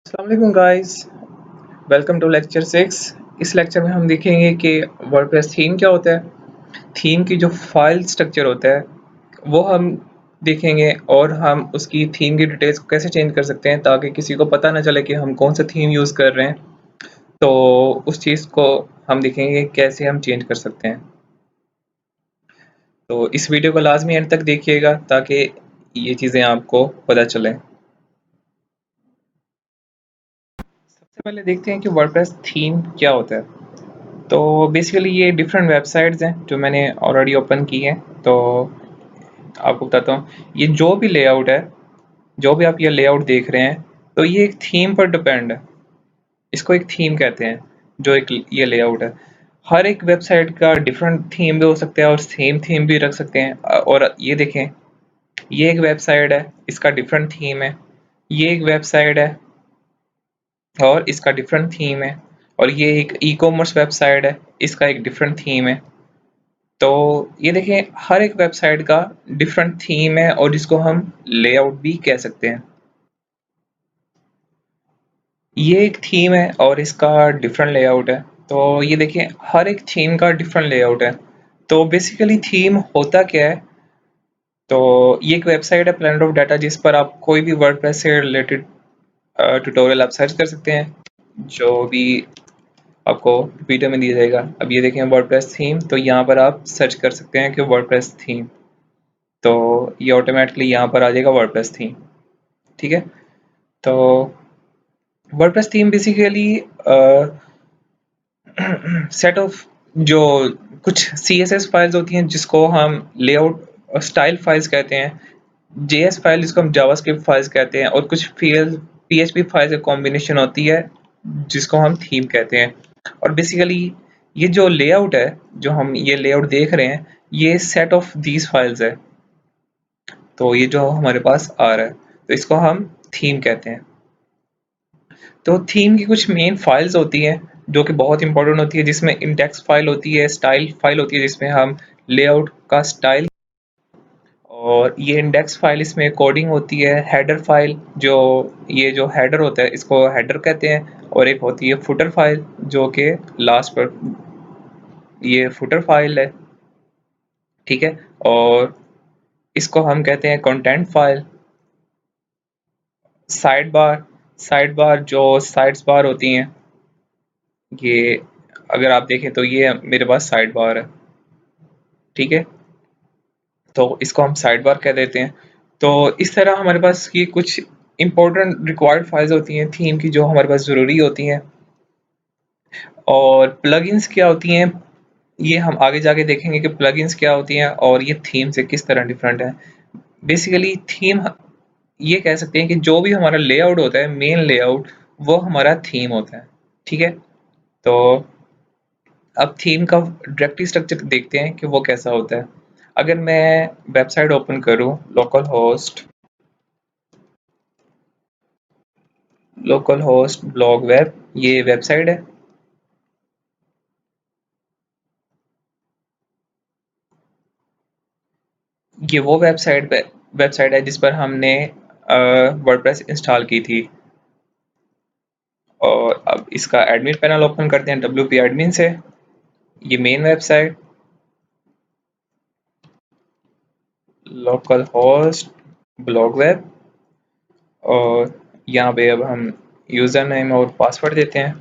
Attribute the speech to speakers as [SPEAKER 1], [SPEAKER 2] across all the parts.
[SPEAKER 1] अस्सलाम वालेकुम guys, welcome to lecture 6। इस लेक्चर में हम देखेंगे कि वर्डप्रेस थीम क्या होता है। थीम की जो फाइल स्ट्रक्चर होता है वो हम देखेंगे और हम उसकी थीम की डिटेल्स को कैसे चेंज कर सकते हैं ताकि किसी को पता ना चले कि हम कौन सा थीम यूज़ कर रहे हैं। तो उस चीज़ को हम देखेंगे कैसे हम चेंज कर सकते हैं। तो इस वीडियो को लाजमी एंड तक देखिएगा ताकि ये चीज़ें आपको पता चलें। सबसे पहले देखते हैं कि वर्डप्रेस थीम क्या होता है। तो बेसिकली ये डिफरेंट वेबसाइट्स हैं जो मैंने ऑलरेडी ओपन की हैं। तो आपको बताता हूँ, ये जो भी लेआउट है, जो भी आप ये लेआउट देख रहे हैं, तो ये एक थीम पर डिपेंड है। इसको एक थीम कहते हैं, जो एक ये लेआउट है। हर एक वेबसाइट का डिफरेंट थीम भी हो सकता है और सेम थीम भी रख सकते हैं। और ये देखें, ये एक वेबसाइट है, इसका डिफरेंट थीम है। ये एक वेबसाइट है और इसका डिफरेंट थीम है। और ये एक ई कॉमर्स वेबसाइट है, इसका एक डिफरेंट थीम है। तो ये देखिए, हर एक वेबसाइट का डिफरेंट थीम है और जिसको हम लेआउट भी कह सकते हैं। ये एक थीम है और इसका डिफरेंट लेआउट है। तो ये देखिए, हर एक थीम का डिफरेंट लेआउट है। तो बेसिकली थीम होता क्या है? तो ये एक वेबसाइट है, प्लैनेट ऑफ डाटा, जिस पर आप कोई भी वर्डप्रेस से रिलेटेड ट्यूटोरियल आप सर्च कर सकते हैं, जो भी आपको वीडियो में दिया जाएगा। अब ये देखें वर्डप्रेस थीम, तो यहाँ पर आप सर्च कर सकते हैं कि वर्डप्रेस थीम, तो ये ऑटोमेटिकली यहाँ पर आ जाएगा वर्डप्रेस थीम। ठीक है। तो WordPress theme basically set of जो कुछ CSS फाइल्स होती हैं जिसको हम लेआउट और स्टाइल फाइल्स कहते हैं, JS फाइल जिसको हम जावास्क्रिप्ट फाइल्स कहते हैं, और कुछ PHP फाइल्स का कॉम्बिनेशन होती है जिसको हम थीम कहते हैं। और बेसिकली ये जो लेआउट है, जो हम ये लेआउट देख रहे हैं, ये सेट ऑफ दीज फाइल्स है। तो ये जो हमारे पास आ रहा है, तो इसको हम थीम कहते हैं। तो थीम की कुछ मेन फाइल्स होती हैं जो कि बहुत इंपॉर्टेंट होती है, जिसमें इंडेक्स फाइल होती है, स्टाइल फाइल होती है जिसमें हम लेआउट का स्टाइल, और ये इंडेक्स फाइल इसमें कोडिंग होती है, हेडर फाइल, जो ये जो हेडर होता है इसको हेडर कहते हैं, और एक होती है फुटर फाइल जो कि लास्ट पर, ये फुटर फाइल है। ठीक है। और इसको हम कहते हैं कंटेंट फाइल। साइड बार जो साइड्स बार होती हैं, ये अगर आप देखें तो ये मेरे पास साइड बार है। ठीक है। तो इसको हम साइड बार कह देते हैं। तो इस तरह हमारे पास ये कुछ इंपॉर्टेंट रिक्वायर्ड फाइल्स होती हैं थीम की, जो हमारे पास ज़रूरी होती हैं। और प्लगइन्स क्या होती हैं, ये हम आगे जाके देखेंगे कि प्लगइन्स क्या होती हैं और ये थीम से किस तरह डिफरेंट है। बेसिकली थीम, ये कह सकते हैं कि जो भी हमारा लेआउट होता है, मेन लेआउट, वो हमारा थीम होता है। ठीक है। तो अब थीम का डायरेक्टली स्ट्रक्चर देखते हैं कि वो कैसा होता है। अगर मैं वेबसाइट ओपन करूं, लोकल होस्ट ब्लॉग वेब, ये वेबसाइट है। ये वो वेबसाइट है जिस पर हमने वर्डप्रेस इंस्टॉल की थी। और अब इसका एडमिन पैनल ओपन करते हैं WP एडमिन से। ये main website, local host blog web, और यहाँ पे अब हम यूज़र नेम और पासवर्ड देते हैं।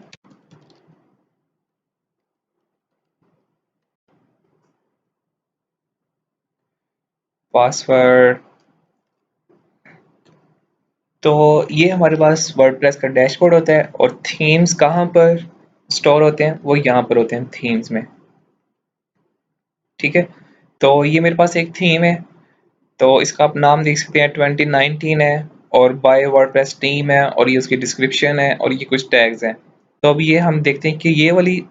[SPEAKER 1] पासवर्ड, तो ये हमारे पास वर्डप्रेस का डैशबोर्ड होता है, और थीम्स कहाँ पर स्टोर होते हैं, वो यहाँ पर होते हैं थीम्स में। ठीक है। तो ये मेरे पास एक थीम है, तो इसका आप नाम देख सकते हैं, 2019 है, और बाय वर्डप्रेस टीम है, और ये उसकी डिस्क्रिप्शन है, और ये कुछ टैग्स हैं। तो अब ये हम देखते हैं कि ये वाली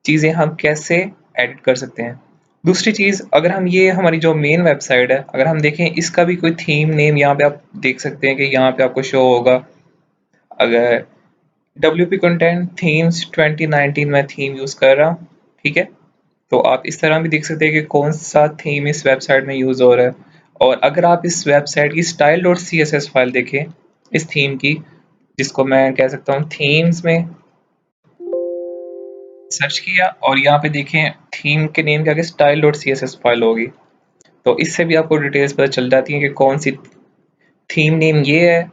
[SPEAKER 1] चीज़ें हम कैसे एडिट कर सकते हैं। दूसरी चीज़, अगर हम ये हमारी जो मेन वेबसाइट है, अगर हम देखें इसका भी कोई थीम नेम यहाँ पे आप देख सकते हैं कि यहाँ पे आपको शो होगा। अगर WP कंटेंट थीम्स 2019 में थीम यूज़ कर रहा हूँ। ठीक है। तो आप इस तरह भी देख सकते हैं कि कौन सा थीम इस वेबसाइट में यूज़ हो रहा है। और अगर आप इस वेबसाइट की style.css फाइल देखें, इस थीम की, जिसको मैं कह सकता हूँ थीम्स में सर्च किया और यहाँ पे देखें थीम के नेम के आगे style dot C S S file होगी। तो इससे भी आपको डिटेल्स पता चल जाती है कि कौन सी थीम नेम ये है।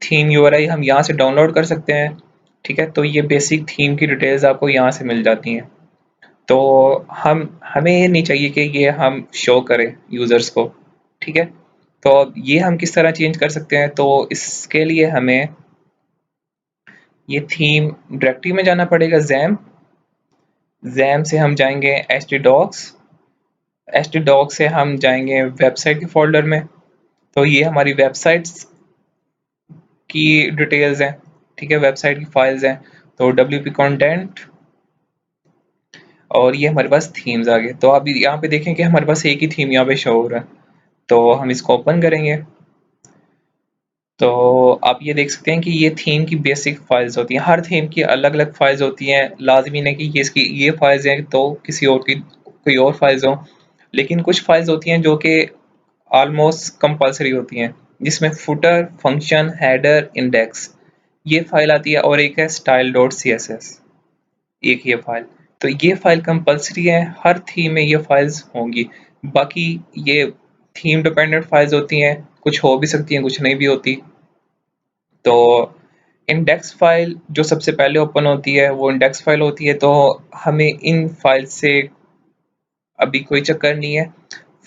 [SPEAKER 1] थीम यूआरआई हम यहाँ से डाउनलोड कर सकते हैं। ठीक है, तो ये बेसिक थीम की डिटेल्स आपको यहाँ से मिल जाती हैं। तो हमें ये नहीं चाहिए कि ये हम शो करें यूज़र्स को। ठीक है, तो अब ये हम किस तरह चेंज कर सकते हैं? तो इसके लिए हमें ये थीम डायरेक्टरी में जाना पड़ेगा। जैम से हम जाएंगे htdocs से हम जाएंगे वेबसाइट के फोल्डर में। तो ये हमारी वेबसाइट्स की डिटेल्स हैं। ठीक है, वेबसाइट की फाइल्स हैं। तो wp कंटेंट और ये हमारे पास थीम्स आ गए। तो आप यहाँ पे देखें कि हमारे पास एक ही थीम यहाँ पे शो हो रहा है। तो हम इसको ओपन करेंगे तो आप ये देख सकते हैं कि ये थीम की बेसिक फाइल्स होती हैं। हर थीम की अलग अलग फाइल्स होती हैं। लाजमी नहीं कि ये इसकी ये फाइल्स हैं तो किसी और की कोई और फाइल्स हों, लेकिन कुछ फाइल्स होती हैं जो कि ऑलमोस्ट कंपलसरी होती हैं, जिसमें फुटर, फंक्शन, हेडर, इंडेक्स ये फाइल आती है और एक है style dot C S S, एक ये फाइल। तो ये फाइल कंपलसरी है, हर थीम में ये फाइल्स होंगी। बाकी ये थीम डिपेंडेंट फाइल्स होती हैं, कुछ हो भी सकती हैं, कुछ नहीं भी होती। तो इंडेक्स फाइल जो सबसे पहले ओपन होती है वो इंडेक्स फाइल होती है। तो हमें इन फाइल से अभी कोई चक्कर नहीं है।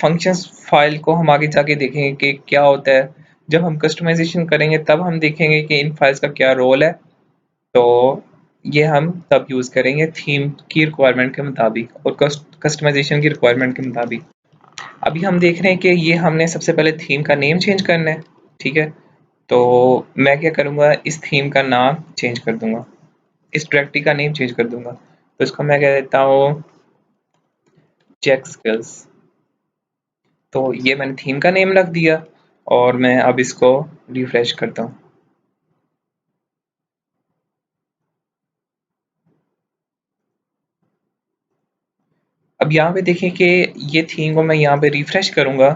[SPEAKER 1] फंक्शंस फाइल को हम आगे जाके देखेंगे कि क्या होता है। जब हम कस्टमाइजेशन करेंगे तब हम देखेंगे कि इन फाइल्स का क्या रोल है। तो ये हम तब यूज़ करेंगे थीम की रिक्वायरमेंट के मुताबिक और कस्टमाइजेशन की रिक्वायरमेंट के मुताबिक। अभी हम देख रहे हैं कि ये हमने सबसे पहले थीम का नेम चेंज करना है। ठीक है, तो मैं क्या करूँगा, इस थीम का नाम चेंज कर दूंगा, इस डायरेक्टरी का नेम चेंज कर दूंगा। तो इसको मैं कह देता हूँ चेक स्किल्स। तो ये मैंने थीम का नेम रख दिया और मैं अब इसको रिफ्रेश करता हूँ। अब यहाँ पे देखिए कि ये थीम को मैं यहाँ पे रिफ्रेश करूँगा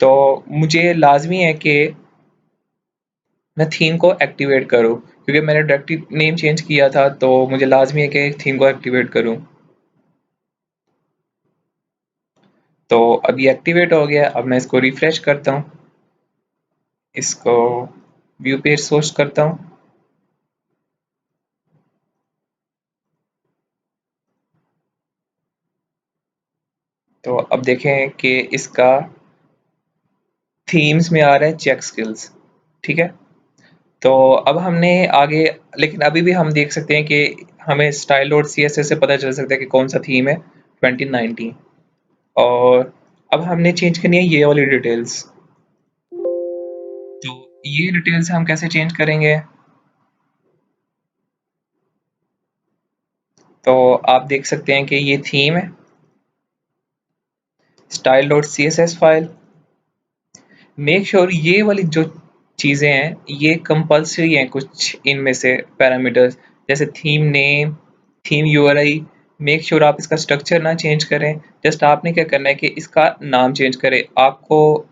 [SPEAKER 1] तो मुझे लाजमी है कि मैं थीम को एक्टिवेट करूँ, क्योंकि मैंने डायरेक्टरी नेम चेंज किया था। तो मुझे लाजमी है कि थीम को एक्टिवेट करूँ। तो अब ये एक्टिवेट हो गया। अब मैं इसको रिफ्रेश करता हूँ, इसको व्यू पेज सोर्स करता हूँ। तो अब देखें कि इसका थीम्स में आ रहा है चेक स्किल्स। ठीक है, तो अब हमने आगे, लेकिन अभी भी हम देख सकते हैं कि हमें style dot C S S से पता चल सकता है कि कौन सा थीम है 2019। और अब हमने चेंज करनी है ये वाली डिटेल्स। तो ये डिटेल्स हम कैसे चेंज करेंगे? तो आप देख सकते हैं कि ये थीम है, style dot C S S file. Make sure ये वाली जो चीज़ें हैं ये कंपलसरी हैं, कुछ इनमें से पैरामीटर्स जैसे theme name, theme URI. Make sure आप इसका स्ट्रक्चर ना चेंज करें। जस्ट आपने क्या करना है कि इसका नाम चेंज करें। आपको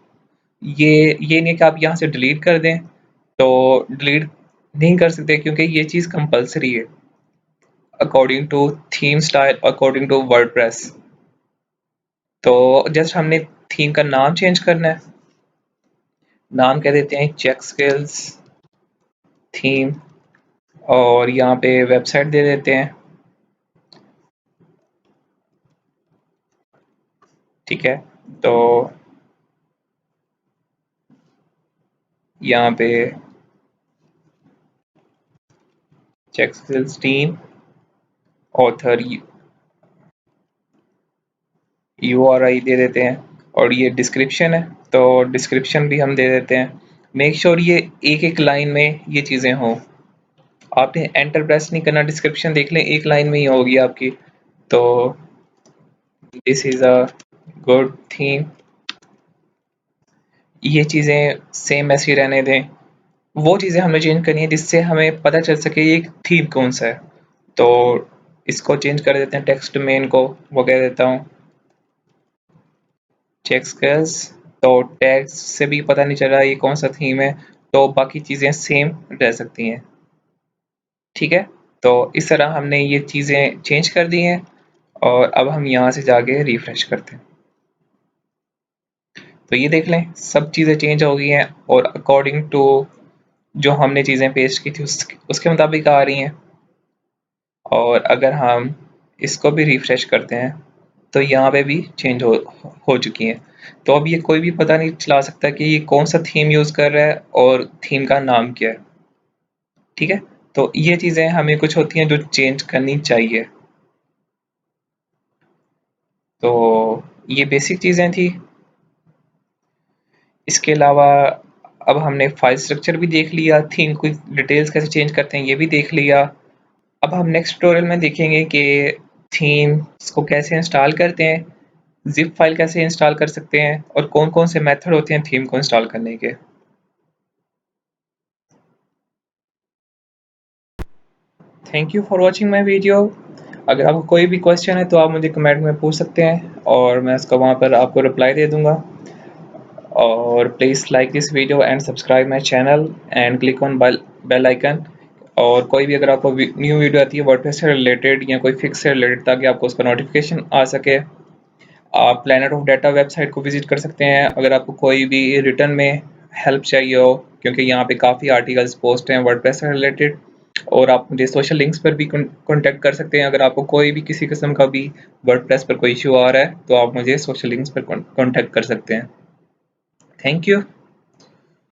[SPEAKER 1] ये नहीं कि आप यहाँ से डिलीट कर दें, तो डिलीट नहीं कर सकते क्योंकि ये चीज़ कंपलसरी है according to theme style, according to WordPress. तो जस्ट हमने थीम का नाम चेंज करना है। नाम कह देते हैं चेक स्किल्स थीम और यहाँ पे वेबसाइट दे देते हैं। ठीक है, तो यहाँ पे check skills team author URI दे देते हैं और ये डिस्क्रिप्शन है तो डिस्क्रिप्शन भी हम दे देते हैं। मेक श्योर ये एक एक लाइन में ये चीज़ें हों। आपने एंटर प्रेस नहीं करना, डिस्क्रिप्शन देख लें एक लाइन में ही होगी आपकी। तो this is a good theme, ये चीज़ें सेम ऐसी रहने दें। वो चीज़ें हमें चेंज करनी है जिससे हमें पता चल सके ये थीम कौन सा है। तो इसको चेंज कर देते हैं, टेक्स्ट मेन को वो कह देता हूँ चेक स्किल्स तो टैग्स से भी पता नहीं चल रहा ये कौन सा थीम है, तो बाकी चीज़ें सेम रह सकती हैं। ठीक है, तो इस तरह हमने ये चीज़ें चेंज कर दी हैं और अब हम यहाँ से जाके रिफ्रेश करते हैं। तो ये देख लें सब चीज़ें चेंज हो गई हैं और अकॉर्डिंग टू जो हमने चीज़ें पेस्ट की थी उसके मुताबिक आ रही हैं। और अगर हम इसको भी रिफ्रेश करते हैं तो यहाँ पे भी चेंज हो चुकी हैं। तो अब ये कोई भी पता नहीं चला सकता कि ये कौन सा थीम यूज़ कर रहा है और थीम का नाम क्या है। ठीक है, तो ये चीज़ें हमें कुछ होती हैं जो चेंज करनी चाहिए। तो ये बेसिक चीज़ें थी। इसके अलावा अब हमने फाइल स्ट्रक्चर भी देख लिया, थीम को डिटेल्स कैसे चेंज करते हैं ये भी देख लिया। अब हम नेक्स्ट ट्यूटोरियल में देखेंगे कि थीम्स को कैसे इंस्टॉल करते हैं, ज़िप फाइल कैसे इंस्टॉल कर सकते हैं और कौन-कौन से मेथड होते हैं थीम को इंस्टॉल करने के। Thank you for watching my video. अगर आपको कोई भी क्वेश्चन है तो आप मुझे कमेंट में पूछ सकते हैं और मैं उसका वहाँ पर आपको रिप्लाई दे दूँगा। और please like this video and subscribe my channel and click on bell icon. और कोई भी अगर आपको न्यू वीडियो आती है वर्डप्रेस से रिलेटेड या कोई फिक्स से रिलेटेड ताकि आपको उसका नोटिफिकेशन आ सके, आप प्लैनेट ऑफ डाटा वेबसाइट को विजिट कर सकते हैं अगर आपको कोई भी रिटर्न में हेल्प चाहिए हो, क्योंकि यहाँ पे काफ़ी आर्टिकल्स पोस्ट हैं वर्डप्रेस से रिलेटेड। और आप मुझे सोशल लिंक्स पर भी कॉन्टैक्ट कर सकते हैं अगर आपको कोई भी किसी किस्म का भी वर्डप्रेस पर कोई इशू आ रहा है तो आप मुझे सोशल लिंक्स पर कॉन्टैक्ट कर सकते हैं। Thank you.